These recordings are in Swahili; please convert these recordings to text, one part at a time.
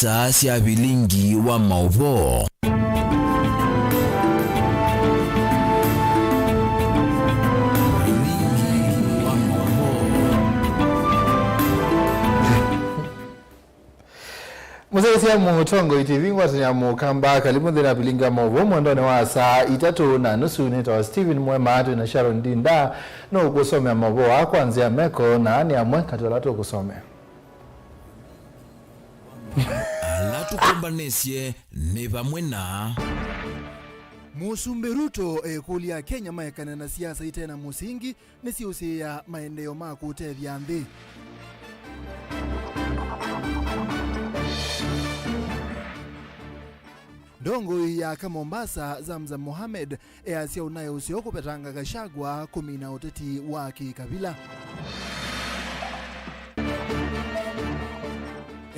saa cia bilingi wa mauvo. Musaisia mutongo itivingwa tanya mukamba kalimu dhina bilinga mauvo mwandone wa saa 3:30 nita Steven Mwema na Sharon Dinda no kusomea mauvo wa kwanzia meko na ani amwe katolato kusomea. Alatu kombanesie ne bamwe na Musumbe Ruto kulia Kenya maekana na siasa itena musingi nisiusi ya maendeleo makute vyandhi. Dongo ya Mombasa Zamzam Mohamed asia unayo usioko petanga Gachagua kumina uteti wa kikabila.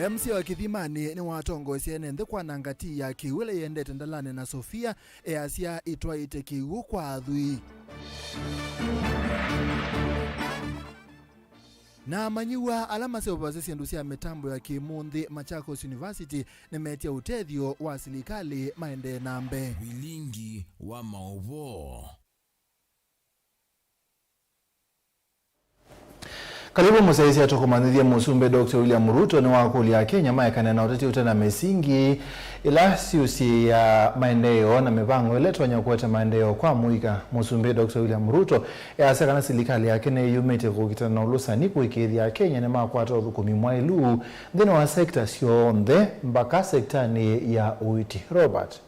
MC wa Kithimani ni watongo siene ndekwa nangati ya kiwele yende tendalane na Sofia asia itwa itekiu kwa adhui. Na manyiwa alama seo bazesi ndusia metambo ya Kimundi Machakos University nimetia utethio wa serikali maende nambe bilingi wa mauvo. Karibu musaisia tukumanithia Musumbe Dr. William Ruto ni wakulia Kenya maekana na uteti utena mesingi ila siusi ya maendeleo na mipango iletwa nyakueta maendeleo kwa muika. Musumbe Dr. William Ruto asekana serikali yake ne yumete kukitana na ulusani kuikithia Kenya ne makwata uthukumi mwailu dhina wa sekta sio ondhe mpaka sekta ni ya uiti. Robert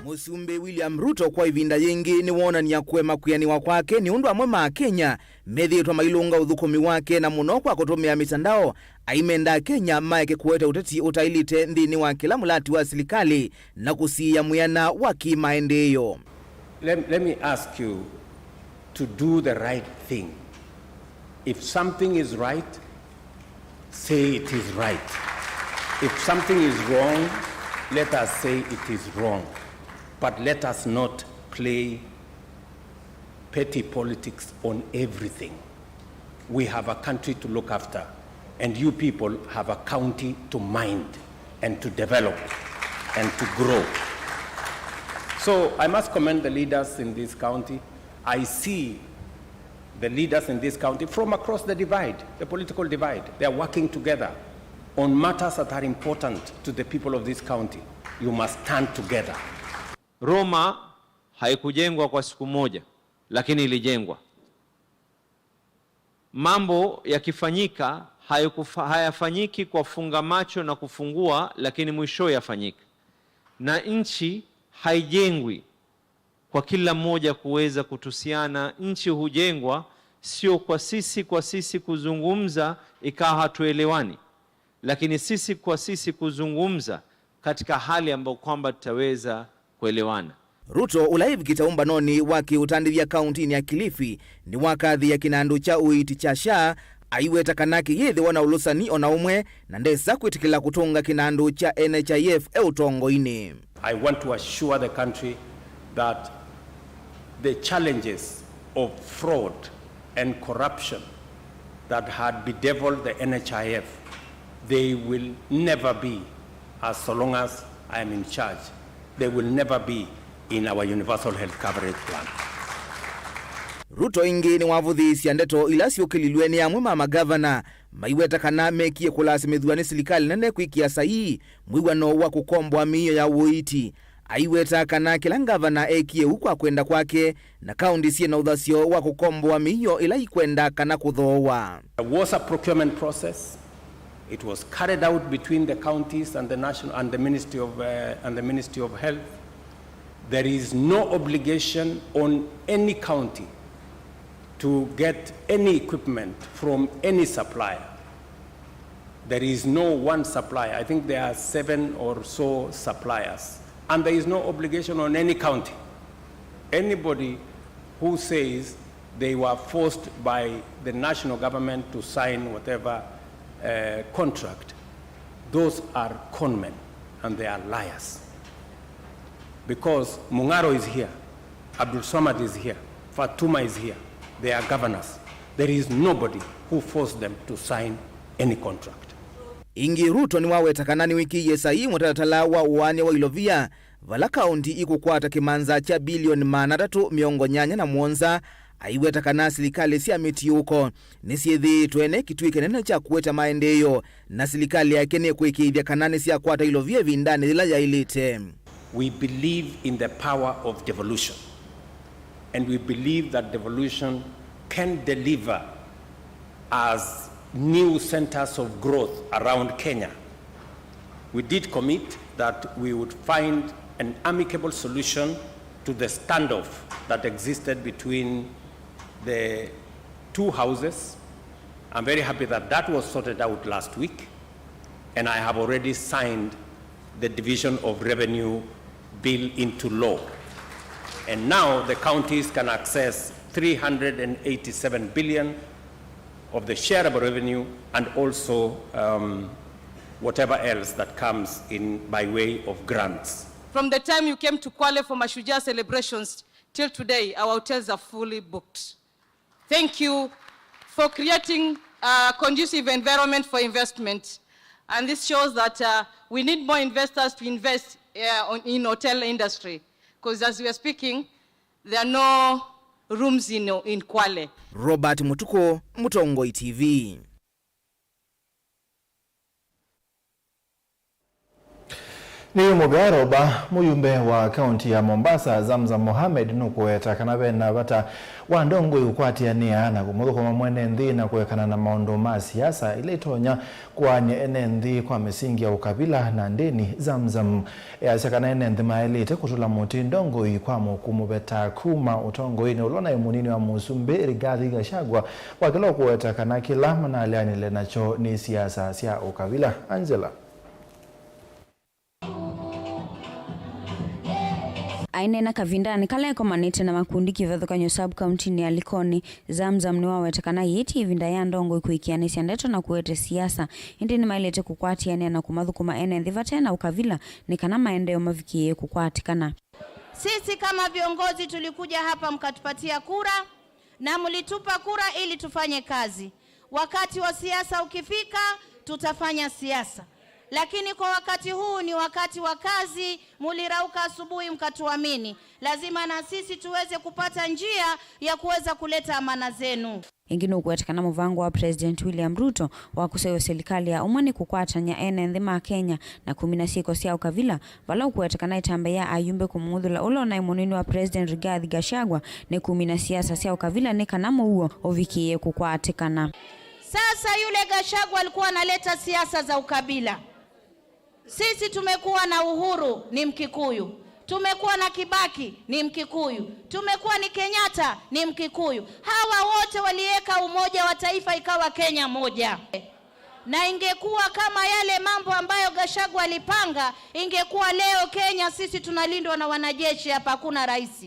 Musumbe William Ruto kwa ivinda yengi ni wona ni yakwema kuyaniwa kwake ni undu amwema Kenya methitwa mailunga uthukumi wake na muno kwa kutumia mitandao aimenda Kenya maeke kuweta uteti utailite ndini wa kila mulati wa serikali na kusiya muyana wa kimaendeleo. Let me ask you to do the right thing. If something is right, say it is right. If something is wrong, let us say it is wrong. But let us not play petty politics on everything. We have a country to look after, and you people have a county to mind and to develop and to grow. So I must commend the leaders in this county. I see the leaders in this county from across the divide, the political divide. They are working together on matters that are important to the people of this county. You must stand together. Roma haikujengwa kwa siku moja, lakini ilijengwa. Mambo yakifanyika hayafanyiki kwa funga macho na kufungua, lakini mwisho yafanyika. Na nchi haijengwi kwa kila mmoja kuweza kutusiana. Nchi hujengwa sio kwa sisi kuzungumza ikawa hatuelewani, lakini sisi kwa sisi kuzungumza katika hali ambayo kwamba tutaweza kuelewana. Ruto ulaivu kitaumba noni waki utandivya kaunti ya Kilifi ni wakathi ya kinandu cha uiti cha SHA aiweta kanaki yethi wana ulusani ona umwe na ndesa kuitikila kutunga kinandu cha NHIF utongo ini. I want to assure the country that the challenges of fraud and corruption that had bedeviled the NHIF, they will never be, as so long as I am in charge, they will never be in our universal health coverage plan. Ruto ingi ni wavuthi siandeto ilasi ukililweni ya mwema magavana maiweta kana mekie kulasi medhuani serikali nene kuikia sahi mwiwano wa kukombwa miyo ya uiti. Aiweta kana kila gavana ekie ukwa kwenda kwake na kaunti siye na udhasio wa kukombwa miyo ila ikwenda kana kudhowa. There was a procurement process. It was carried out between the counties and the national and the Ministry of Health. There is no obligation on any county to get any equipment from any supplier. There is no one supplier. I think there are 7 or so suppliers. And there is no obligation on any county. Anybody who says they were forced by the national government to sign whatever contract, those are conmen and they are liars. Because Mungaro is here, Abdul Samad is here, Fatuma is here, they are governors. There is nobody who forced them to sign any contract. ingi Ruto ni wawetakana wiki yesai mutatatala wa uwania wa Ilovia vala kaunti ikukwata kimanza cha bilioni $387 aiwetakana serikali sia mitiuko nisiethi twene kitwike nene cha kuweta maendeleo na serikali yake ne kwikithia kanane sia kwata Ilovia vindani zila ya ilite. We believe in the power of devolution, and we believe that devolution can deliver as new centers of growth around Kenya. We did commit that we would find an amicable solution to the standoff that existed between the two houses. I'm very happy that that was sorted out last week, and I have already signed the division of revenue bill into law. And now the counties can access 387 billion of the shareable revenue, and also whatever else that comes in by way of grants. From the time you came to Kwale for Mashujaa celebrations till today, our hotels are fully booked. Thank you for creating a conducive environment for investment. And this shows that we need more investors to invest in hotel industry. Because as we are speaking, there are no rooms in Kwale. Robert Mutuko, Mutongoi TV. Ni mugaroba muyumbe wa kaunti ya Mombasa Zamzam Mohamed nukuweta kana bena bata wandongo yukwatiania na kumuthuko mwene nthi na kuwekana na maundu ma siasa ile itonya kwanye ene nthi kwa misingi ya ukabila na ndeni. Zamzam yasakana ene nthi maelite kutula mutindongo ikwamo kumubeta kuma utongoini ulona imunini wa Musumbe Rigathi Gachagua wakilo kuweta kana kila manalianile nacho ni siasa sia ukabila. Angela Ainena kavindani kaleko manite na makundi kivethukanyo sub county ni Likoni. Zamzam ni wawetakana yeti vinda ya ndongo ikuikianisia ndeto na kuwete siasa indi ni mailete kukwatiania na kumathukuma ene ndhiva tena ukavila ni kana maendeo mavikie kukwatikana. Sisi kama viongozi tulikuja hapa mkatupatia kura na mlitupa kura ili tufanye kazi. Wakati wa siasa ukifika tutafanya siasa. Lakini kwa wakati huu ni wakati wa kazi, mulirauka asubuhi mkatuamini. Lazima na sisi tuweze kupata njia ya kuweza kuleta amana zenu. Ingine ukuwetakana muvango wa President William Ruto wa kusayo serikali ya umani kukwatanya ene nthima Kenya na 16 sia ukavila vala ukuwetakana itambe ya ayumbe kumuthula ulo na imunini wa President Rigathi Gachagua ni 10 siasa sia ukavila ni kanamo huo ovikie kukwatikana. Sasa yule Gachagua alikuwa analeta siasa za ukabila. Sisi tumekuwa na Uhuru ni Mkikuyu, tumekuwa na Kibaki ni Mkikuyu, tumekuwa ni Kenyatta ni Mkikuyu. Hawa wote waliweka umoja wa taifa ikawa Kenya moja. Na ingekuwa kama yale mambo ambayo Gachagua alipanga, ingekuwa leo Kenya sisi tunalindwa na wanajeshi hapa, hakuna rais.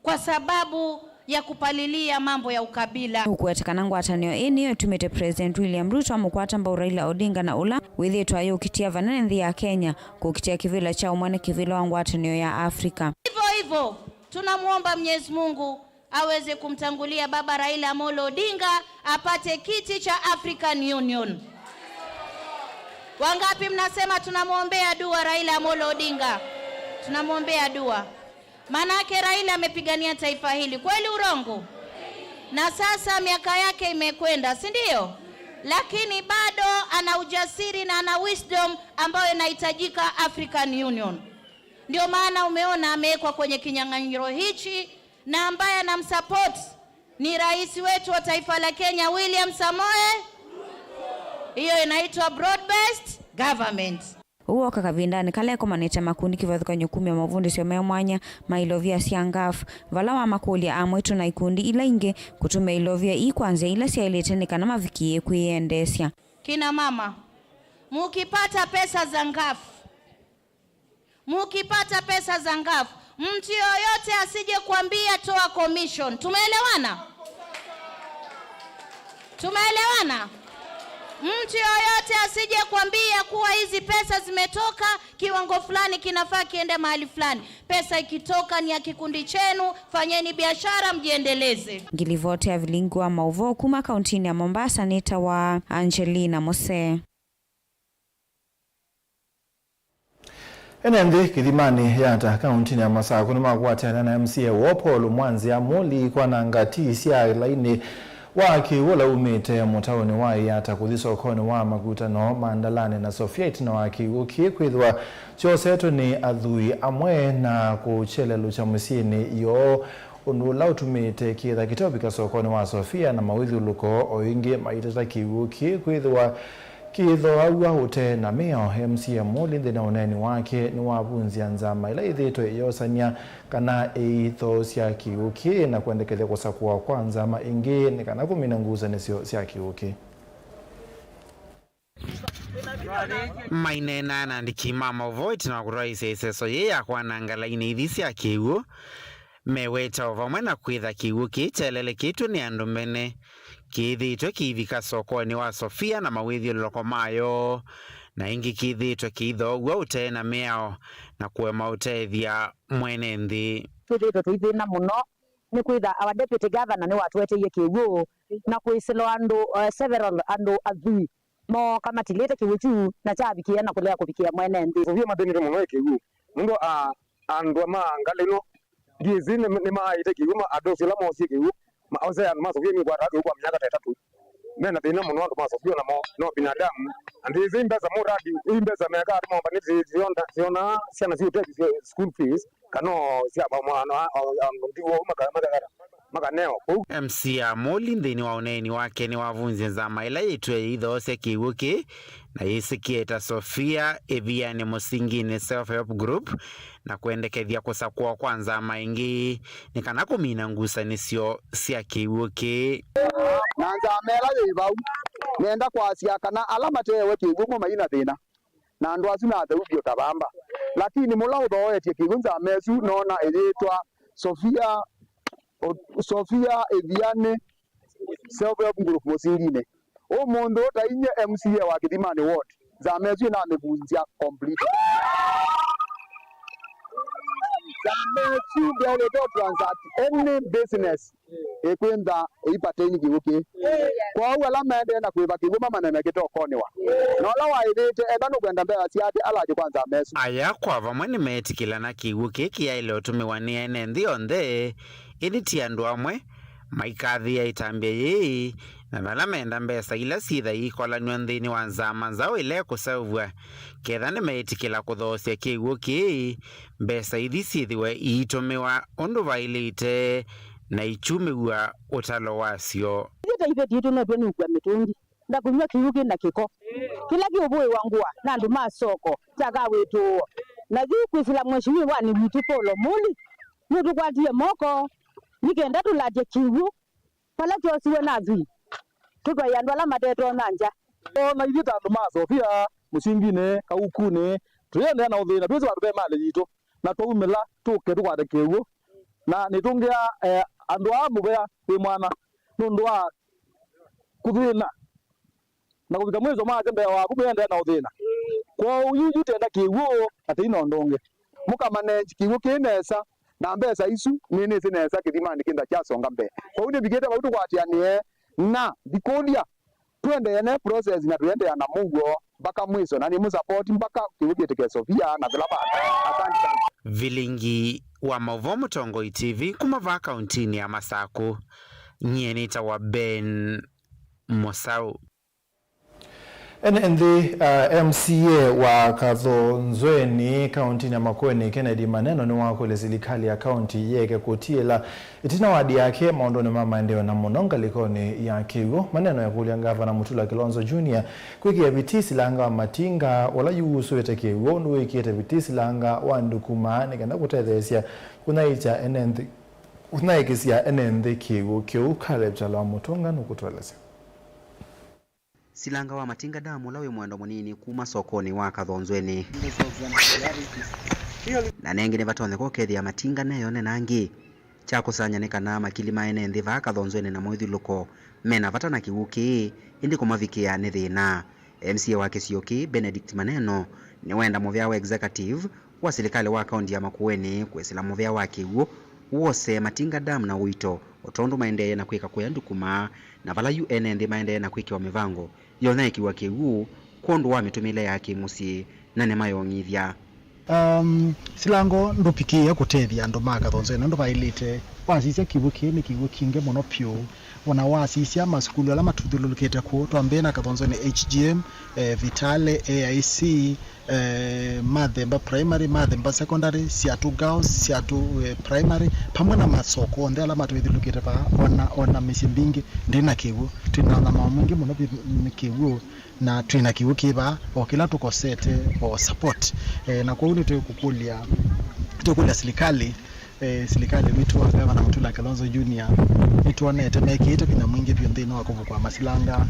Kwa sababu ya kupalilia mambo ya ukabila. Ukuwetakana ngwatanio eniyo tumete President William Ruto amukwata mba Raila Odinga na ula withitwa ayo ukitia vanane nthi ya Kenya kukitia kivila cha umwane kivila wa ngwatanio ya Afrika. Hivyo tunamuomba Mwenyezi Mungu aweze kumtangulia baba Raila Amolo Odinga apate kiti cha African Union. Wangapi mnasema tunamuombea dua Raila Amolo Odinga? Tunamuombea dua. Manake Raila amepigania taifa hili, kweli urongo? Na sasa miaka yake imekwenda, si ndio? Lakini bado ana ujasiri na ana wisdom ambayo inahitajika African Union. Ndio maana umeona amewekwa kwenye kinyang'anyiro hichi, na ambaye anamsupport ni rais wetu wa taifa la Kenya William Samoei. Hiyo inaitwa broad-based government. Uo kakavindani kaleko manite makundi kivathukanyo 10 ya mavundi sio mwanya mailovia siangafu valawa makuli amwetu na ikundi ila inge kutume ilovia ikwanze ila sia iletene kana mavikie kuiendesya. Kina mama, mukipata pesa za ngafu, mtu yoyote asije kuambia toa commission. Tumeelewana? Mtu yoyote asije kuambia kuwa hizi pesa zimetoka kiwango fulani kinafaa kiende mahali fulani. Pesa ikitoka ni ya kikundi chenu, fanyeni biashara mjiendeleze. Ngilivote ya Vilingi wa Mauvoo kuma kauntini ya Mombasa, nita wa Angelina Mose. Enendi kithimani yata kauntini ya Masako ni magwatana na MCA Wopolo Mwanzi Amoli kwa nangati sia laini waki wala umete mutaoni wa yata kuthiso koni wa magutano Mandalane na Sofiate na waki ukikwithwa choseto ni adhui amwe na kuchelelu cha musini yo unula utumite kitha kitopika sokoni wa Sofia na mawithi luko oingi maitata kiwuki kwithwa kitho aua ute na meo MCA Moli thina uneni wake ni wabunzia nzama ila ithito yosania kana eitho cia kiuki na kuendekethia kusakua kwa nzama ingi ni kana kumina nguza nisio cia kiuki. Mainena na ndikima Mauvoo na kuraisa iseso ye ya kwanangala inithi cia kiwu meweta ovamwe na kwitha kiuki chelele kitu ni andumene kithitwe kivika sokoni wa Sofia na mawithi loko mayo na ingi kithitwe kithoguo utena meao na kuema utethia mwene nthi. Kithitwe tuithina muno ni kwitha our deputy governor ni watweteie kiwu na kwisilo andu several andu athui mo kama tilete kiwu na chabikia na kulea kupikia mwene nthi. Sofia madenire muno kiwu mundo andu ama ngaleno gizi ni maite kiwu ma adosi la mosi kiwu ma ose and Sofia mi kwa tatu kwa miaka 3 mena thina muno andu Sofia na mo no binadamu andi zimbeza muradi imbeza meka atu momba ni ziona siana zi uteki school fees kano sia ba mwana ndiwo makaneo. MCA Moli nthini wa uneni wake ni wavunzi nzama ila yitwe ithose kiwuki na yisikieta Sofia eviane musingine self-help group na kuendekethia kusakua kwa nzama ingi ni kana kumina ngusanisio cia kiwuki. Na nzamela yibau nenda kwa sia kana alama tewe kiwuko maina thina na andu acu na thubio tabamba lakini mula uthoetie kigunza mesu nona elitwa Sofia eviane self-help group musingine o mondo tainye MCA wa Kithimani ward za mesu na mebunzia complete mesu bele do transact any business ekwenda ipateni kiwuki kwa wala mende na kwiba kiwuma manene kitokoni wa nola wa ithite edano kwenda mbea ciati alaje kwanza mesu aya kwa vamwe ni metikila na kiwuki kia ile utumiwa ni ene nthi onthe ili andu amwe maikathi ya itambia yii na vala menda mbesa ila sitha ikolanywa nthini wa nzama nzao ile kusavua ketha ni meitikila kuthosia kiwuki mbesa ithi sithiwe iitumiwa undu vailite na ichumiwa utalo wasio. Ita ibe ditu no beni kwa mitungi nda kunywa kiwuki na kiko kila kiubui wangua na andu masoko chaga wetu na zi kwisila mheshimiwa ni witu Polo Muli nutu kwatie moko nikenda tulaje kiwu pala chosiwe na zui tutwa yandu ala mateto nanja na ithita andu ma Sofia musingine kaukune tuyende na uthina twizo atupe mali yitu na tuumila tuke tukwate kiwu na nitungia andu amubea wi mwana nundu wa kuthina na kuvika mwizo maje mbea waku mwende na uthina kwa uyu yutenda kiwu atina ndonge mukamane kiwu kinesa na mbesa isu nini zinesa Kithimani kinda chasonga mbe kwa undi bigeta bautu kwatianie na bikolia twende ene process na twende na mugo mpaka mwiso na ni musupport mpaka kiwuki teke Sofia na vilaba. Asante sana. Vilingi wa Mauvoo Mutongoi TV kumava kauntini ya Masako nyenita wa Ben Mosau. Enendi MCA wa Kathonzweni kauntini ya Makueni Kennedy Maneno ni wakule serikali ya kaunti yeke kutiela itina wadi yake maondoni mama endeo na mononga likoni ya kigo Maneno ya kulia Gavana Mutula Kilonzo Jr. kwiki ya vitisi langa wa matinga wala yuhusu yete kigo nuwiki yete vitisi langa wa ndukuma nikenda kutethesia kunaicha enendi unaikisia enendi kigo kiu kalepchala wa mutonga nukutueleza. Silanga wa matinga damu lawe mwando munini kuma sokoni wa Kathonzweni na nengine batonde ko kethi ya matinga nayo nenangi cha kusanyanikana makili maene nthi va kathonzweni na mwithiluko mena vata na kiuki indi kumavikia ni thina. MCA wa Kisioki Benedict Maneno ni wenda muvea wa executive wa serikali wa kaunti ya Makueni kwesila muvea wa kiuo wose Matinga Dam na Wito otondu maendee na kwika kuya ndukuma na vala UN nthi maendee na kwikiwa mivango yona ikiwa kiuo kondu wa mitumile ya kimusi na nemayongithya. Silango ndupikie kutethia andu makathonzweni ndu vailite wasisya kiuo ni kiuo kingi muno pyu wana wasisya masukulu ala matuthululukite ku twambe na kathonzweni HGM, Vitale, AIC, Mathemba Primary, Mathemba Secondary, Siatu Girls, Siatu Primary pamwe na masoko ndhe ala matuthulukite pa ona misimbingi ndina kiuo twina na mamungi muno kiuo na twina kiuo kiba okila tukosete o support na kwa uni tukukulia serikali witu wa Gavana Mutula Kilonzo Junior nituonete mekite kinya mwingi pyo nthino wakuvu kwa masilanga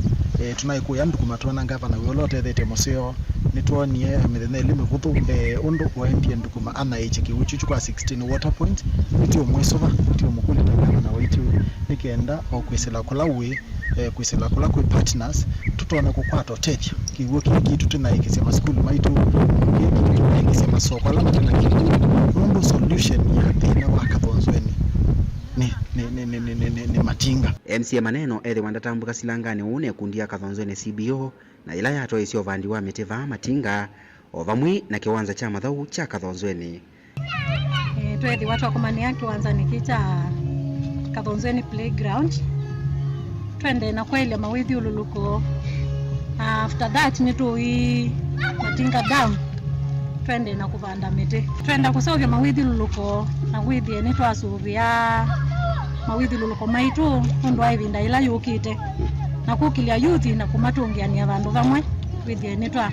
tunaikuya ndukuma tuona Gavana wiolote thete museo nituonie mithene elimu kuthu undu waendie ndukuma ana ichi kiuchu kwa 16 water point nitio mwisova nitio mukuli takana na waitu nikenda o kwisila kulawi kwisila kula kwi partners tutone kukwato tethia kiuo kitu tunaikisya maskulu maitu tunaikisya masoko ala matana kitu mundu solution ya thina wa kathonzweni ni Matinga. MCA Maneno ethi wandatambuka silangani une kundia kathonzweni CBO na ila yato isio vandi wa mitiva Matinga ovamwi na kiwanza cha mathau cha kathonzweni. Twethi watu wakumania kiwanza nikicha kathonzweni playground twende na kweli mawithi ululuko. After that nitui Matinga Dam twende na kuvanda miti twenda kusaukia mawithi luluko na withi ni twasuvia mawithi luluko maitu undu aivinda ila yukite na kukilia youth na kumatungiania vandu vamwe withi ni twa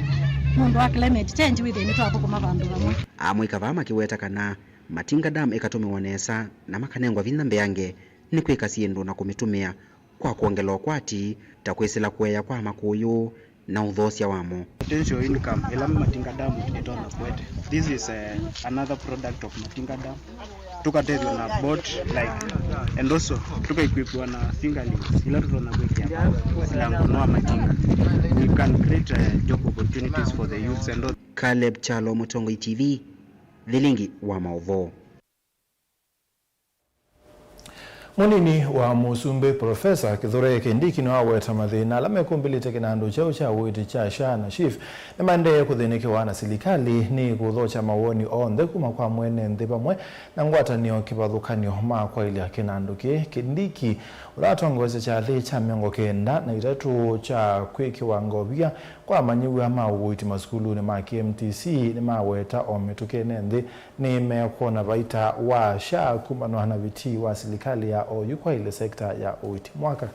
mundu wa climate change withi ni twa kuma vandu vamwe. Amwika vama kiweta kana Matinga Dam ikatumiwa nesa na makanengwa vinda mbeange ni kwika siendu na kumitumia kwa kuongela kwati takwisila kueya kwa makuyu na udhosia wamo. Potential income ila Matinga Dam itona kwete. This is another product of Matinga Dam. Tukatethwa na boat like and also tukaequipwa na fingerlings ila tutona kweke hapa silango no Matinga. We can create job opportunities for the youths and all. Caleb Chalo, Mutongo TV, Vilingi wa Maovo. Munini wa Musumbe Professor Kithure Kindiki no aweta mathina ala mekumbilite kinandu chao cha witi cha SHA na SHIF na mande kuthinikiwa na serikali ni kuthocha mawoni onthe kuma kwa mwene nthi pamwe na ngwatanio kivathukanio ma kwa ile kinandu Kindiki uratongoza cha thi cha miongo kenda na itatu cha kwikiwango bia kwa manyiwa ma witi masukulu ni ma KMTC ni maweta ometukene nthi ni mekuona vaita wa SHA kumano na viti wa serikali ya oyu kwa ile sekta ya uiti mwaka.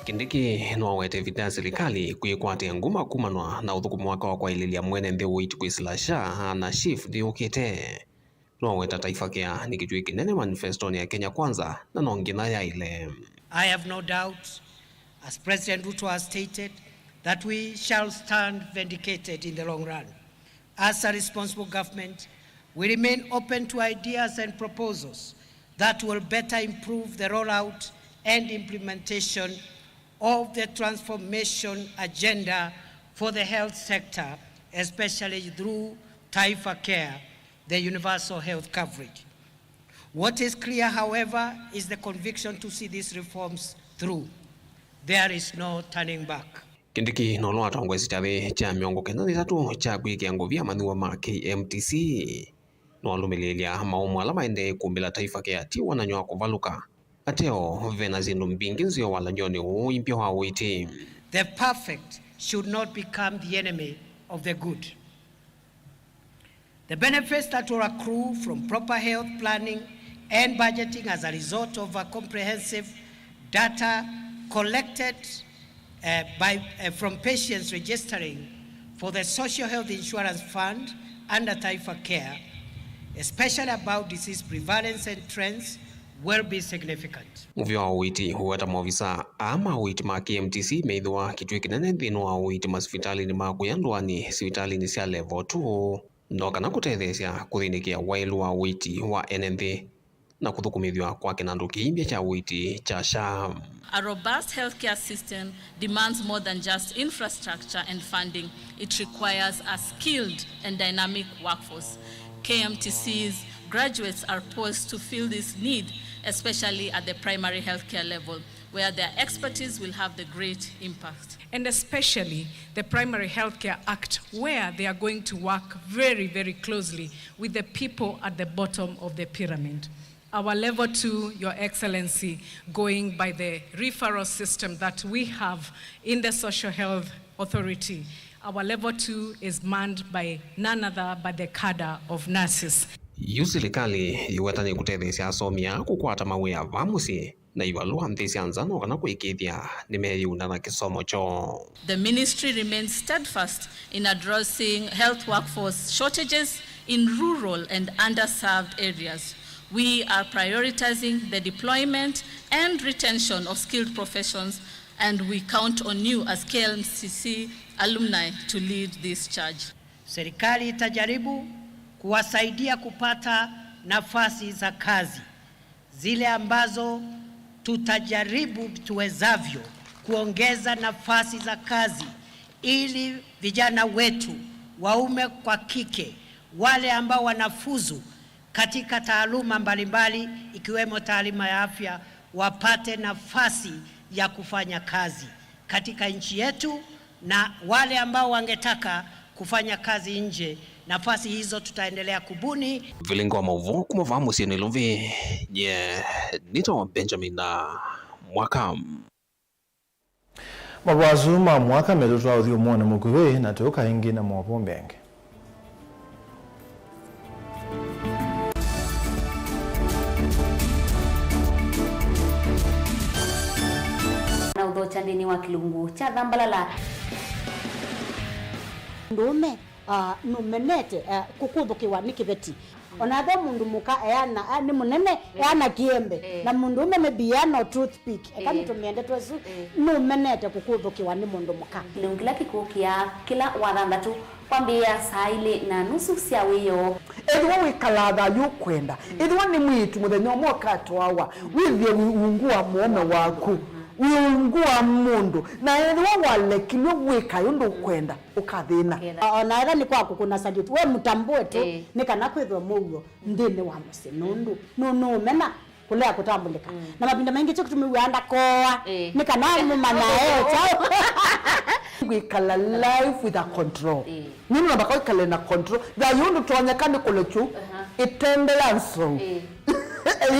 Kindiki no wete vita serikali kuikwate nguma kumanwa na uthuku mwaka wa kwa ile mwene nthi uiti kwisila SHA na SHIF diukite no weta taifa kia nikijui kinene manifesto ya Kenya Kwanza na nongina ya ile. I have no doubt, as President Ruto has stated, that we shall stand vindicated in the long run. As a responsible government, we remain open to ideas and proposals that will better improve the rollout and implementation of the transformation agenda for the health sector, especially through Taifa Care, the universal health coverage. What is clear, however, is the conviction to see these reforms through. There is no turning back. Kindiki no lwa tongwezi chabe cha miongo kenda ni tatu cha kwikia nguvia manuwa ma KMTC no alumililia maumu alama ende kumbila Taifa Care tiwa na nywa kuvaluka ateo vena zindu mbingi nzio wala nyoni uimpio wa uiti. The perfect should not become the enemy of the good. The benefits that will accrue from proper health planning and budgeting as a result of a comprehensive data collected from patients registering for the Social Health Insurance Fund under Taifa Care, especially about disease prevalence and trends, will be significant. Muvyo wa uiti huweta mwavisa ama uiti ma KMTC meidhwa kitui kinene dhino wa uiti ma sivitali ni ma kuyandwa ni sivitali ni siya level 2 no kana kutethecia kuthinikia wailu wa witi wa NND na kuthukumithwa kwa kinandu kiimbia cha witi cha SHA. A robust healthcare system demands more than just infrastructure and funding. It requires a skilled and dynamic workforce. KMTC's graduates are poised to fill this need, especially at the primary healthcare level, where their expertise will have the great impact. And especially the Primary Healthcare Act, where they are going to work very, very closely with the people at the bottom of the pyramid. Our level 2, Your Excellency, going by the referral system that we have in the Social Health Authority, our level 2 is manned by none other but the cadre of nurses. Serikali iwetani kutethecia asomia kukwata mawia vamusi na ivalua nthisi anzano kana kuikithia nimeyuna na kisomo cho. The ministry remains steadfast in addressing health workforce shortages in rural and underserved areas. We are prioritizing the deployment and retention of skilled professions, and we count on you as KMTC alumni to lead this charge. Serikali itajaribu kuwasaidia kupata nafasi za kazi zile ambazo tutajaribu tuwezavyo kuongeza nafasi za kazi ili vijana wetu waume kwa kike wale ambao wanafuzu katika taaluma mbalimbali ikiwemo taaluma ya afya wapate nafasi ya kufanya kazi katika nchi yetu, na wale ambao wangetaka kufanya kazi nje, nafasi hizo tutaendelea kubuni. Vilingo wa mauvo kumavamusi ni luvi nito Benjamin na mwaka mabwazuma mwaka medoto audio mwana mukuwe na toka ingi na mwapombenge. Na udhochandini wa kilungu cha dhambalala ndume numenete kukuthukiwa ni kiveti onathe mundu muka eana ni munene eana kiembe na mundu umeme biano toothpick ekani tumiende twesu numenete kukuthukiwa ni mundu muka kila kikukia kila wathandatu kwambia saa ile na nusu cia wiyo edwa wikalatha yukwenda edwa ni mwitu muthenya mwoka twawa withie ungua muome waku wiungua mundu na edwa wale kilio wika yundu kwenda ukathina ona era ni kwaku kuna salute we mutambue tu ni kana kwithwa mugo ndine wa muse nundu no mena kulea kutambulika na mapinda mengi cyo kutumiwanda koa ni kana mumana chao wikala life with a control nini nabaka wikala na control da yundu tuonyekane kulechu itembelanso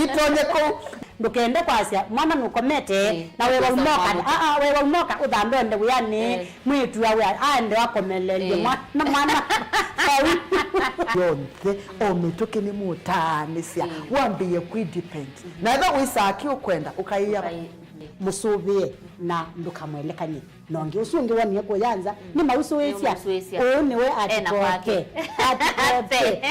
itonyeko ndukende kwasia mwana nukomete na wewe umoka wewe umoka udambende uyani mwitu yawe ande wakomelele mwana yonke ometoke ni mutanisia wambie ku depend na eba wisaki ukwenda ukaiya musubie na ndukamwelekanye nonge usunge wani ko yanza ni mauso wesia ni we atikoke atikoke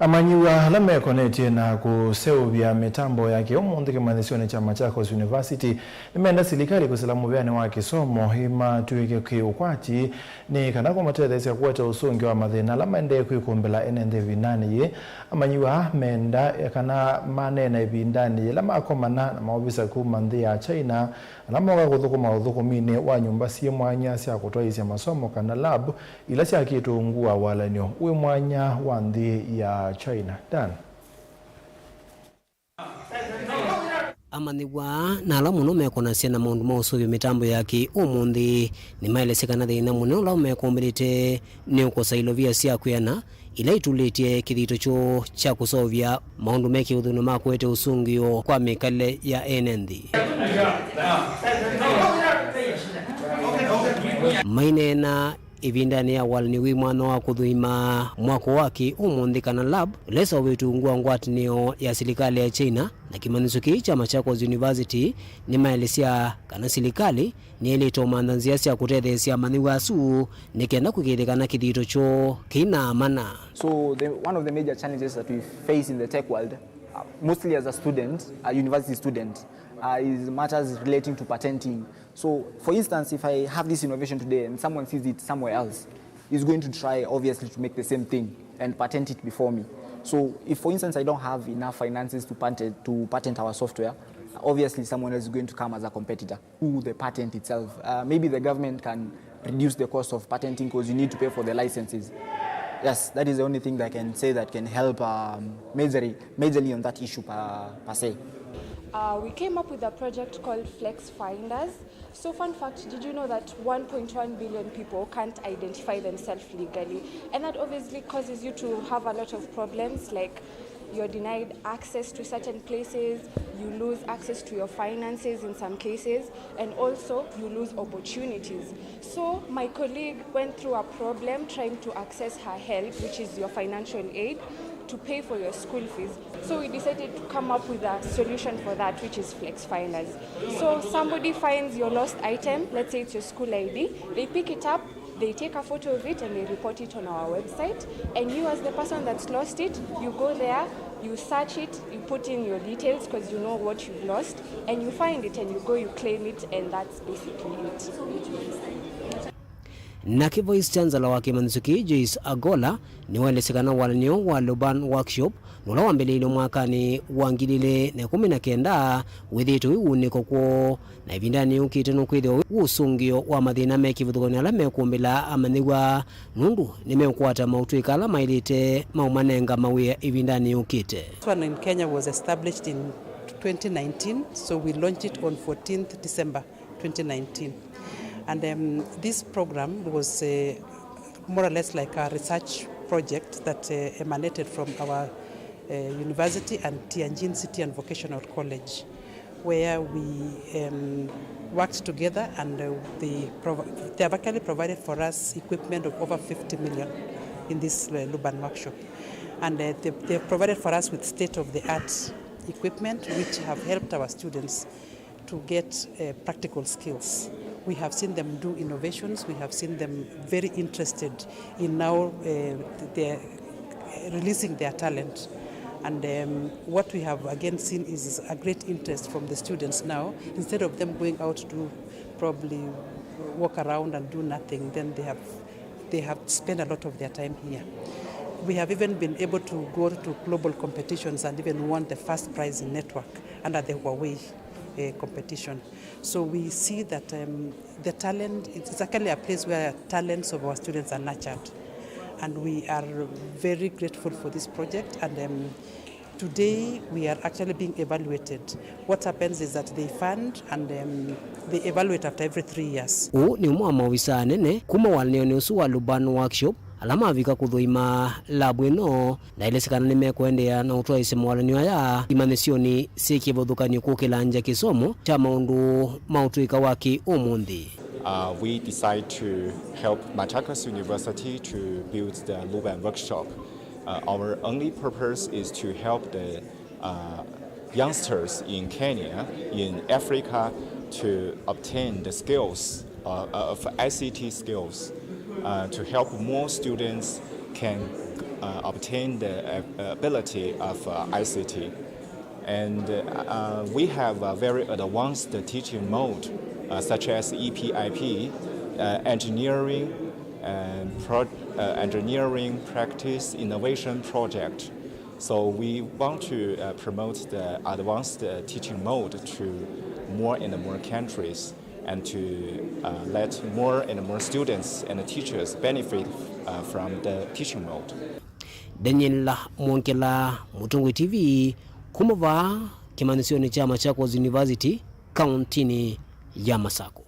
Amanyiwa alama yakonetie na kuseuvya mitambo yake umundi kimanisione cha Machakos University nimeenda serikali kusalamu vyane wa kisomo hima tuweke kiukwati ni kanako matedhesi ya kuweta usungi wa mathina alama ende kuikumbela NND vinani ye amanyiwa menda ya kana manena ibindani ye lama akomana na maobisa kumandhi ya China alama waka kuthuku mine wa nyumba siye mwanya siya kutoa isi ya masomo kana lab ila siya kitu ungua wala nyo uwe mwanya wandhi ya China. Dan. Amaniwa na ala muno mekonasia na maundu mausuvi mitambo yaki umundi ni maelesekana thina muno la umekombelete ni ukosailovia sia kuyana ila itulitie kithito cho cha kusovya maundu meki uthunu makwete usungio kwa mikale ya enenthi. Maine na ivindani ya walini wi mwana wa kuthuima mwako waki umundhikana lab lesa wetu ngua ngwatinio ya serikali ya China na kimanisuki cha Machakos University ni maelisia kana serikali ni elito mandanzia sia kutethesia maniwa su nikenda kukithikana kithito cho kina amana. So one of the major challenges that we face in the tech world, mostly as a student, a university student, is matters relating to patenting. So, for instance, if I have this innovation today and someone sees it somewhere else, he's going to try, obviously, to make the same thing and patent it before me. So, if, for instance, I don't have enough finances to patent our software, obviously someone else is going to come as a competitor to the patent itself. Maybe the government can reduce the cost of patenting because you need to pay for the licenses. Yes, that is the only thing that I can say that can help majorly on that issue per se. We came up with a project called Flex Finders. So fun fact, did you know that 1.1 billion people can't identify themselves legally? And that obviously causes you to have a lot of problems, like you're denied access to certain places, you lose access to your finances in some cases, and also you lose opportunities. So my colleague went through a problem trying to access her help, which is your financial aid, to pay for your school fees. So we decided to come up with a solution for that, which is Flex Finders. So somebody finds your lost item, let's say it's your school ID, they pick it up, they take a photo of it and they report it on our website. And you as the person that's lost it, you go there, you search it, you put in your details because you know what you've lost, and you find it and you go, you claim it, and that's basically it. Na kivoice chancellor wa Kimanisuki Joyce Agola ni walesekana walinio wa Luban Workshop nula wambelile mwakani wangilile na 19 withitu iwuniko kwo na ivindani ukite nukwithio usungio wa mathina mekivuthuko ala mekumbila amaniwa nundu nimekwata mautuika ala mailite maumanenga mawia ivindani ukite. This one in Kenya was established in 2019, so we launched it on 14th December 2019. And this program was more or less like a research project that emanated from our university and Tianjin City and Vocational College, where we worked together, and they have actually provided for us equipment of over 50 million in this Luban workshop. And they provided for us with state-of-the-art equipment, which have helped our students to get practical skills. We have seen them do innovations. We have seen them very interested in now releasing their talent. And what we have again seen is a great interest from the students now. Instead of them going out to probably walk around and do nothing, then they have spent a lot of their time here. We have even been able to go to global competitions and even won the first prize in network under the Huawei competition. So we see that the talent, it's actually a place where talents of our students are nurtured. And we are very grateful for this project. And today we are actually being evaluated. What happens is that they fund and they evaluate after every 3 years. Ni mwama wisa nene kuma walneone usu wa Luban Workshop alama avika kuthuima labu ino na ilesekana nimekuendea na utoa isemu walanio ya imanesioni sikivuthukanio kukilanja kisomo cha maundu mautuika waki umundi. We decide to help Machakos University to build the Luban Workshop. Our only purpose is to help the youngsters in Kenya, in Africa, to obtain the skills of ICT skills. To help more students can obtain the ability of ICT. And we have a very advanced teaching mode, such as EPIP, engineering practice innovation project. So we want to promote the advanced teaching mode to more and more countries, and to let more and more students and teachers benefit from the teaching mode. Daniel Mwonkela, Mutungu TV, kumova kimanisioni cha Machakos University, kauntini ya Masako.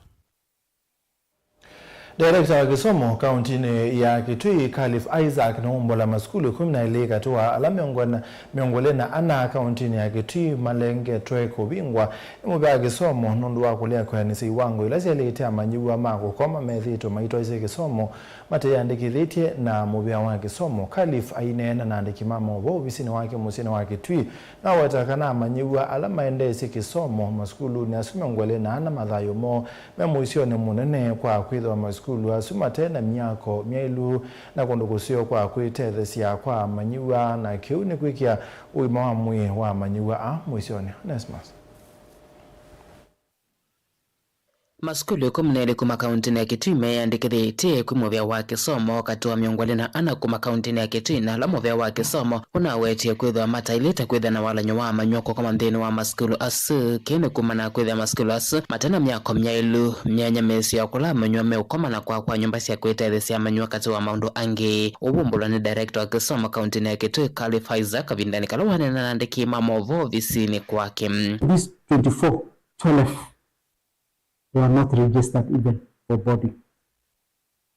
Director wa kisomo kauntini ya Kitui Khalif Isaac na umbo la maskulu 12 katua ala miongolena ana kauntini ya Kitui Malenge Tweko bingwa imubya kisomo nundu wa kulia kwa nisi wangu ila sialete amanyiwa mako koma methito maito ise kisomo mate yandikithite na mubya wa kisomo Khalif ainena na andikimamo bo bisini wake musini wa Kitui na watakana amanyiwa ala maende ise kisomo maskulu ni asumiongolena ana mathayo mo memuisione munene kwa kwithwa maskulu asuma tena miako miailu na kondokusio kwa kwitethesia kwa manyiwa na kiuni kwikia uima wa mwi wa manyiwa a muisione Nesmas. Maskulu 12 kuma kauntini ya Kitui meyandikithite kumuvya wa kisomo katua miongolena ana kuma kauntini ya Kitui na la muvya wa kisomo unawetie kwithwa matailite kwitha na walanyo wa manyoko kama nthini wa maskulu asu kene kumana kwitha maskulu asu matena miako myailu myanya mesi ya kula manywa meukomana kwa nyumba cia kwitethesia manywa katua maundu angi ubumbulwa ni director wa kisomo kauntini ya Kitui Khalif Isaac kabindani kalwana na andiki mamovo visini kwake. This 24/12 they are not registered even for boarding.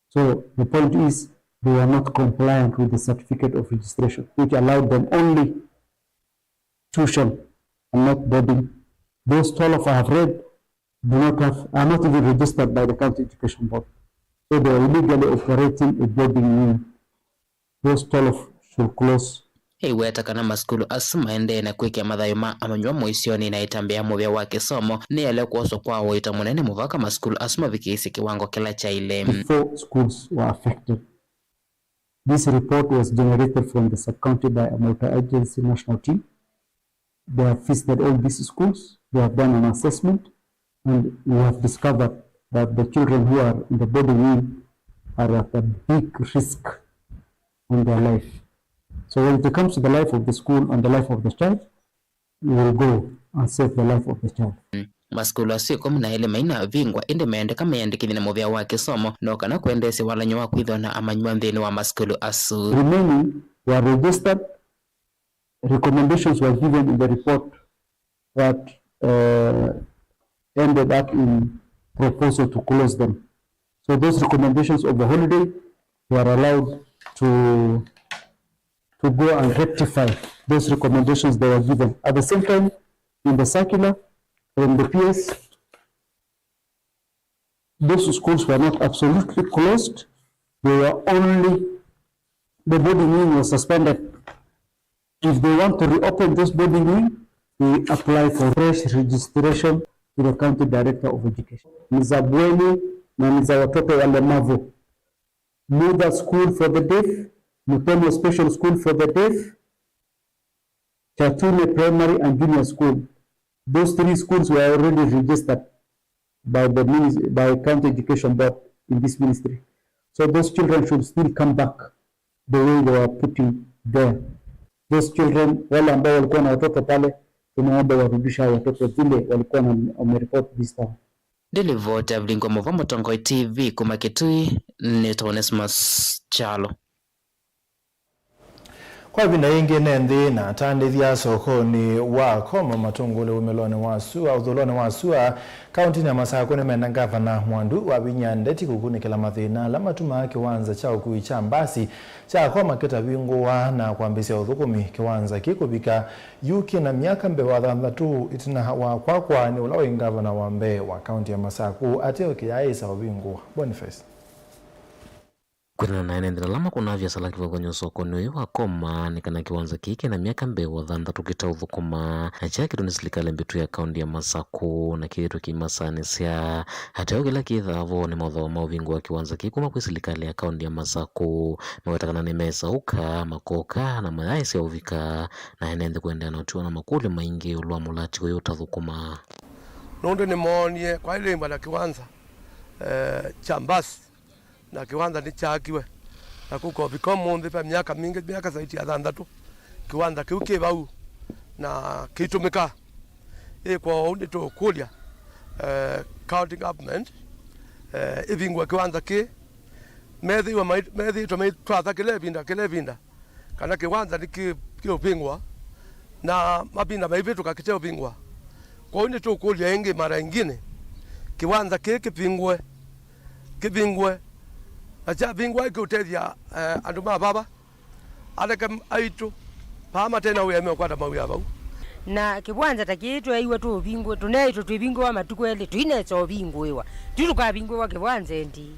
So the point is they are not compliant with the certificate of registration, which allowed them only tuition and not boarding. Those 12 I have read are not even registered by the County Education Board. So they are illegally operating a boarding wing. Those 12 should close. Weta kana maskulu asuma ende na kwikia mathayo ma amanywa muisioni na itambia muvya wa kisomo ni ele kuoso kwa wita munene muvaka maskulu asuma vikisi kiwango kila cha ile. 4 schools were affected. This report was generated from the sub-county by a multi-agency national team. They have visited all these schools, they have done an assessment, and we have discovered that the children who are in the boarding wing are at a big risk on their life. So when it comes to the life of the school and the life of the child, we will go and save the life of the child. Maskulu asiko mna ile maina vingwa inde meandika meandikini na muvya wa kisomo no kana kuendesi walanyo wa kwithwa na amanywa nthini wa maskulu asu. Remaining were registered. Recommendations were given in the report that ended up in proposal to close them. So those recommendations of the holiday were allowed to go and rectify those recommendations that were given. At the same time, in the circular from the PS, those schools were not absolutely closed. They were only, the boarding wing was suspended. If they want to reopen this boarding wing, they apply for fresh registration to the County Director of Education. Nizabweni na niza watoto walemavu. Muda School for the Deaf, Mutomo Special School for the Deaf, Chatune Primary and Junior School. Those 3 schools were already registered by the County Education Board in this ministry. So those children should still come back the way they were putting there. Those children, wale ambao walikuwa na watoto pale, tunaomba warudisha watoto vile walikuwa wamereport this time. Delivote Blingo Movomo Tongoi TV kuma Kitui ni Onesmus Chalo. Kwa vinda ingi nendi na tandithia sokoni wa koma matungule umelone wasua udhulone wasua kauntini ya Masako mena gavana Mwandu wa Binyandeti kukunikila mathina la matuma kiwanza chao kuicha mbasi cha koma kita bingwa na kuambisia udhukumi kiwanza kikubika yuki na miaka mbewa dhandatu itina wa kwa ni ulawi gavana wa mbe wa kaunti ya Masako ateo kiaisa wabingwa Boniface. Kuna naenendela lama kunavya salaki wagonyo sokoni wa koma nikana kiwanza kike na miaka mbewa dhanda tukita uvukuma na chaki tunisilikale mbitu ya kaundi ya Masako na kitu kimasani siya hata ogela kithavo ni maudhawa mauvingu wa kiwanza kikuma kuisilikale ya kaundi ya Masako mawetakana ni mesa uka makoka na mayaisi ya uvika na enende kuendea na utuwa na makuli maingi ulua mulati kwa yota dhukuma Nondo ni monie kwa ile imba na kiwanza chambasi na kiwanda ni chakiwe na kuko bikomo mbe pa miaka mingi miaka zaidi ya 3 kiwanda kiuke bau na kitumika kwa undi to kulia county government ibingwa kiwanda ki methi to twatha kilebinda kana kiwanda ni kiopingwa na mabinda maivitu kakiteo pingwa kwa undi to kulia ingi mara ingine kiwanda kipingwe na cha bingwa ikutethia andu ma baba aleka aitu pama tena we amekwata mawia bau na kibwanza takitwe iwe tu bingwe tuneito twibingwe wa matukwele tuinecho bingwe wa turuka bingwe wa kibwanza ndi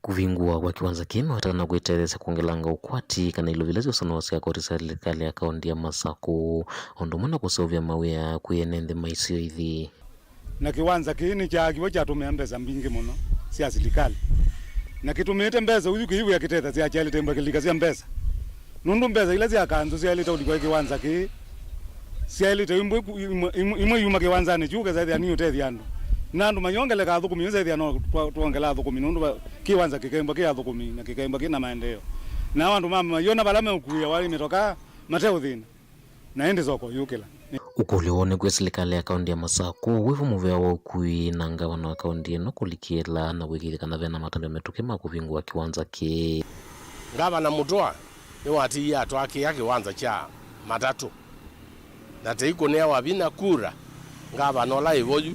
kuvingua kwa kiwanza kino hatana kuitereza kuongelanga ukwati kana ilovilezi usanawasi ya kori serikali ya kaunti ya Masako ondomana kusovya mawea kuyenende maisio hivi na kiwanza kini cha kiwa cha tumia mbeza mbingi muno siya serikali na kitumite mbeza uyu kihivu ya kiteta siya chali temba kilika siya mbeza nundu mbeza ila siya kanzu siya ilita ulikuwa kiwanza ki siya ilita imwe yuma kiwanza ni chuka zaidi ya niyo tethi andu nandu manyongele ka thukumi zaidi ano tuongela thukumi nundu kiwanza kikemba kia thukumi na kikemba kina maendeleo na wandu mama yona balame ukuya wali metoka mateo thina na ende zoko yukila ukoleone kwe serikali ya kaunti ya Masako wivu muvea wa ukui na ngavana wa kaunti eno kulikiela na wikithikana vena matambe metuke makuvingua kiwanza ki ngavana Mutua ni wati ya twake ya kiwanza cha matatu na teiko ne wabina kura ngavana ola ivoju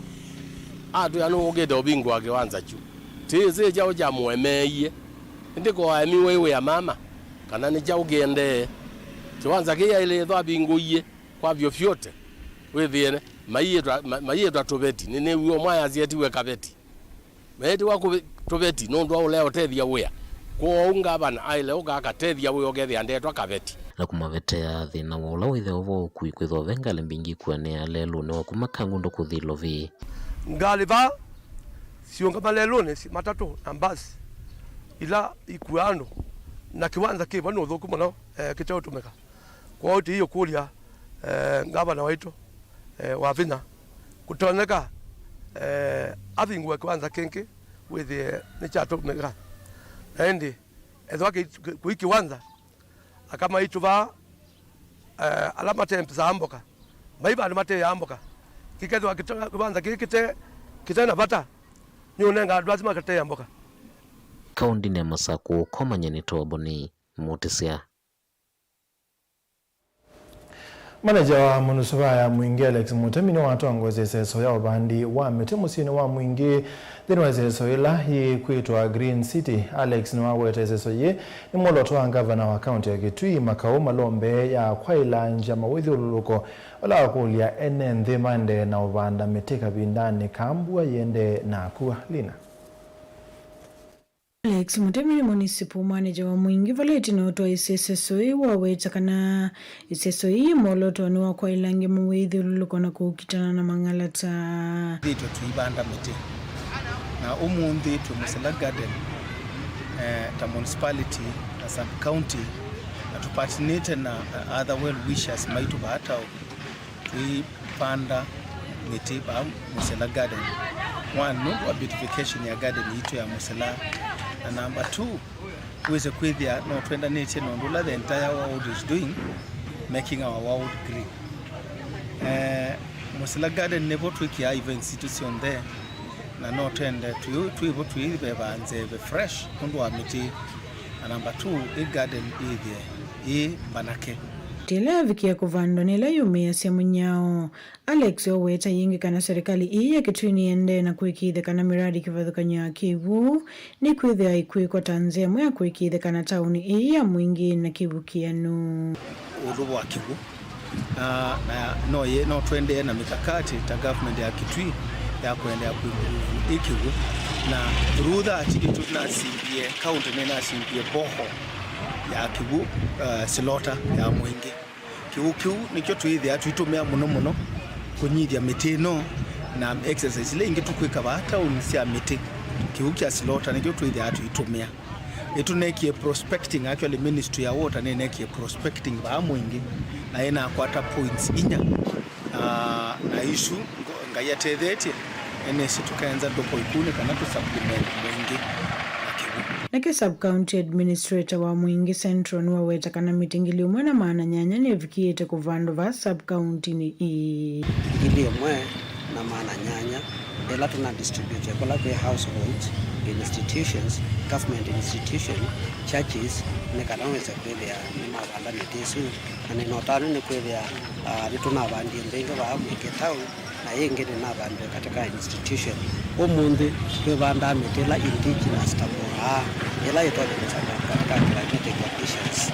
atu yanu ugede obingwa kiwanza chu tize jao ja muemeye ndiko ami wewe ya mama kana ni jao gende kiwanza kia ile ndo abinguye kwa vyo vyote wethiene maiye twa tubeti nene uo mwaya zieti we kabeti meti wako tubeti no ndo leo tethia wea ko unga bana aile uga akatethia we ogethia ndetwa kabeti na kumavetea thina wola withe ovo kuikwitho venga lembingi kuanea lelo no kumakangu ndo kuthilovi ngaliva sionga malelo ne matatu na basi ila ikuano na kiwanza kiva no thuku muno kitao tumeka kwa hiyo hiyo kulia ngavana waitu wa vina kutoneka avingwa kiwanza kenke with ni chato tumeka endi ezwake kuikiwanza akama ituva alama temp za amboka maiba ni mate ya amboka kikethwa kiwanza kite na bata nyonenga lazima kate ya mboka kaunti ya Masako komanyeni toboni mutisia Manager wa Munusura ya Mwingi Alex Mutemi ni watu wangoze seso ya ubandi wa metemusini wa Mwingi dhinwa seso ila hii kuitwa Green City. Alex ni wawete seso ye ni moloto wa gavana wa kaunti ya Kitui makao malombe ya kwa ilanja mawithi ululuko wala wakulia ene mande na ubanda meteka bindani kambua yende na kuwa lina. Alex Mutemi ni municipal manager wa Mwingi valeti na otoa isesoi waweta kana isesoi moloto ni wakwa ilange mawithi ululuko na kukitana na mangalata dito tuibanda mete na umundi tu Musela Garden ta municipality na sub county na tupartinate na other well wishers maitu baatao tuipanda mete ba Musela Garden one no beautification ya garden ito ya Musela and number 2 with a kwithia no twenda nature no ndula the entire world is doing making our world green Musela Garden never took ya event institution there na no twende tu able to be banze be fresh ndo wa miti and number 2 a garden area banake tela vikia kuvando nela yume semu nyao Alex oweta yingi kana serikali iya kituni ende na kuikithe kana miradi kivadhukanya Kivu ni kwithia ikui kwa tanzia mwya kuikithe kana tauni iya Mwingi na Kivu kianu udubu wa Kivu na no twende na mikakati ta government ya Kitui ya kuendea kuimprove Kivu na rudha achiki tunasimbie county nena asimbie boho ya Kivu silota ya Mwingi Kivu nikyo tuithia tuitumia muno kunyithia mitino na exercise ile ingi tukwika bata unisia miti Kivu kya silota nikyo tuithia tuitumia itunekie prospecting actually ministry ya water nenekie prospecting ba Mwingi na ina kwata points inya na issue ngayatethete enesi tukaanza dopo ikune kana tu supplement Mwingi Nake sub-county administrator wa Mwingi Central ni waweta kana mitingili umwe na maana nyanya ni vikiete kuvando va sub-county ni ili umwe na maana nyanya ela tuna distribute kwa kwa households, institutions, government institution, churches ne kana weza kwethia ni mabanda ni tesu na notano ni kwethia rituna bandi mbenga ba Mwingi town na yengine na bandu katika institution umundi twebanda mitila indigenous tabora ila itwalimisa katika climatic conditions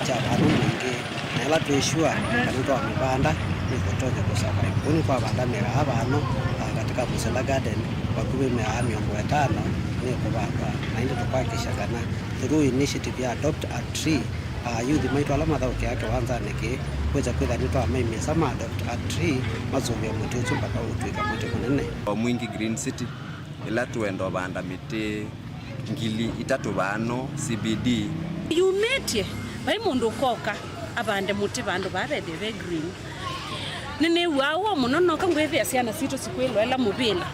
cha bandu mingi na ila tuishua kanito wa mibanda nikotoke kusaka kuni kwa banda mera abano katika Musela Garden kwa kuwe mea miongo 5 ni kubaba na indi tukwakisha kana through initiative ya adopt a tree youth maitu ala mathauke yake wanza niki kweza kwitha nitwa maimesa ma adopt a tree mazumia mutu mpaka utwika mutu munene mwingi Green City ila tuendo banda miti ngili 3 bano CBD yumetie bai mundu koka abande muti bandu barede be green nene wawo munono kangwethia ciana citu cikwilo ela mubila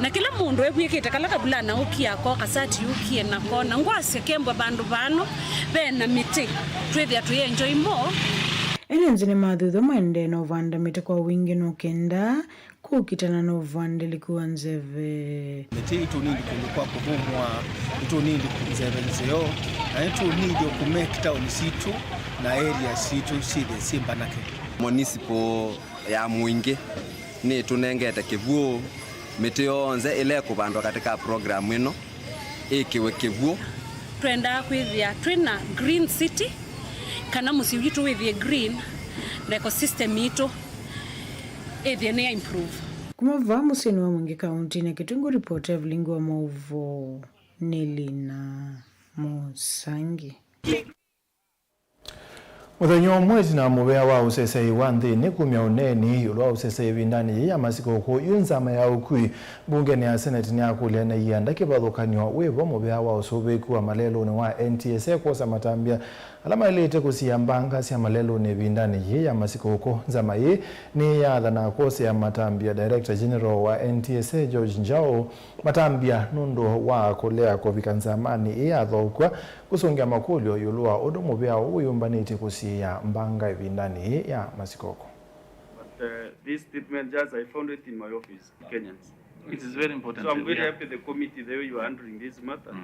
na kila mundu egwikite kala kabula na ukiako kasati ukie na kona ngwase kembwa bandu bano bena miti twethia tuyenjoy more enenzine mathutho mwende no vanda miti kwa wingi no kenda kukitana no vanda likuwa nzeve miti itu nindi kulikuwa kubumwa itu nindi kunzeve nzeo na itu nindi kumake town situ na area situ side simbanake municipal ya Mwingi ni tunengete kivuo miti yonze ile kubandwa katika programu ino ikiwe kivuo twenda kwithia twina green city kana musi witu withie green na ecosystem itu ethia ne improve kumava musini wa Mwingi County na Kitungu report ya Vilingu wa Mauvo Nelina Musangi Muthenyo mwezi na mubea wa usesei wa nthini kumya uneni yulwa usesei vindani ya masiko ku yunzama ya ukui bunge ni senate ni akulia na yanda kibathukanyo wivo mubea wa usubiku wa malelo ni wa NTSA kosa matambia alama ilete kusiyambanga sia malelo ni vindani ya masiko ku nzama ye ni ya dhana kosa ya matambia director general wa NTSA George Njao matambia nundo wa kolea kwa vikanzamani ya dhokwa kusongia makulio yulwa odo mubea uyumbaniti kusiya mbanga vindani ya masikoko. But this statement just I found it in my office, Kenyans. It is very important. So I'm very happy the committee the way you are handling this matter.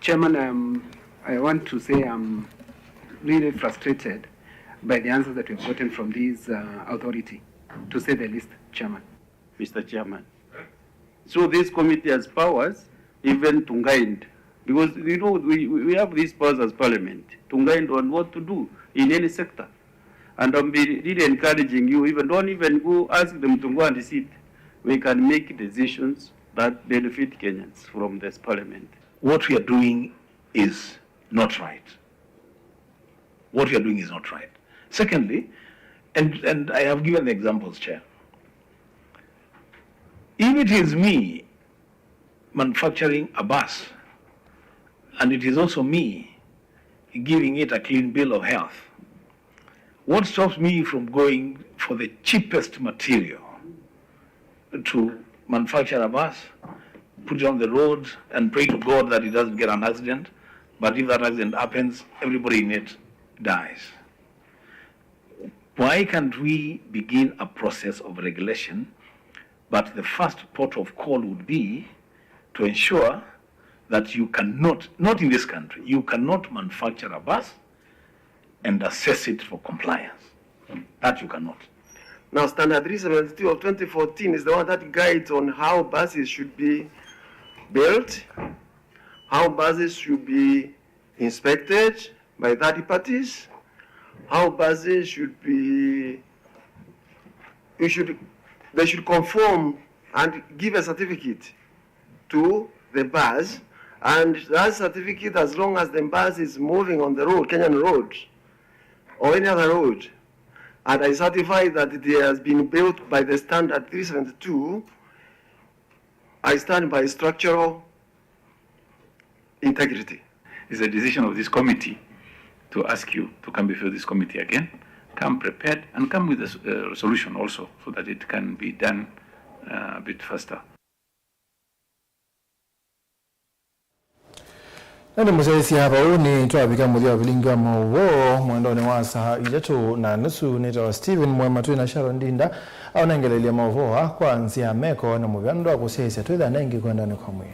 Chairman, I want to say I'm really frustrated by the answers that we've gotten from this authority, to say the least, Chairman. Mr. Chairman. So this committee has powers even to guide, because you know we have these powers as Parliament to guide on what to do in any sector. And I'm really encouraging you, don't even go ask them to go and sit. We can make decisions that benefit Kenyans from this Parliament. What we are doing is not right. What we are doing is not right. Secondly, and I have given the examples, Chair. If it is me manufacturing a bus, and it is also me giving it a clean bill of health, what stops me from going for the cheapest material to manufacture a bus, put it on the road, and pray to God that it doesn't get an accident? But if that accident happens, everybody in it dies. Why can't we begin a process of regulation, but the first port of call would be to ensure that you cannot, not in this country, you cannot manufacture a bus and assess it for compliance. That you cannot. Now, Standard 372 of 2014 is the one that guides on how buses should be built, how buses should be inspected by third parties, how buses should be, they should conform and give a certificate to the bus, and that certificate, as long as the bus is moving on the road, Kenyan road, or any other road, and I certify that it has been built by the standard 372, I stand by structural integrity. It's a decision of this committee to ask you to come before this committee again, come prepared, and come with a solution also, so that it can be done a bit faster. Nende muzesi hapa uni tuwabika mudhi wa Vilinga Mauvo mwendone wa saa ijatu na nusu nita wa Steven Mwematu na Sharon Dinda au nangelelia Mauvo kwa nsia meko na muvyando wa kusesi atuida nengi kwa ndani kwa mwe.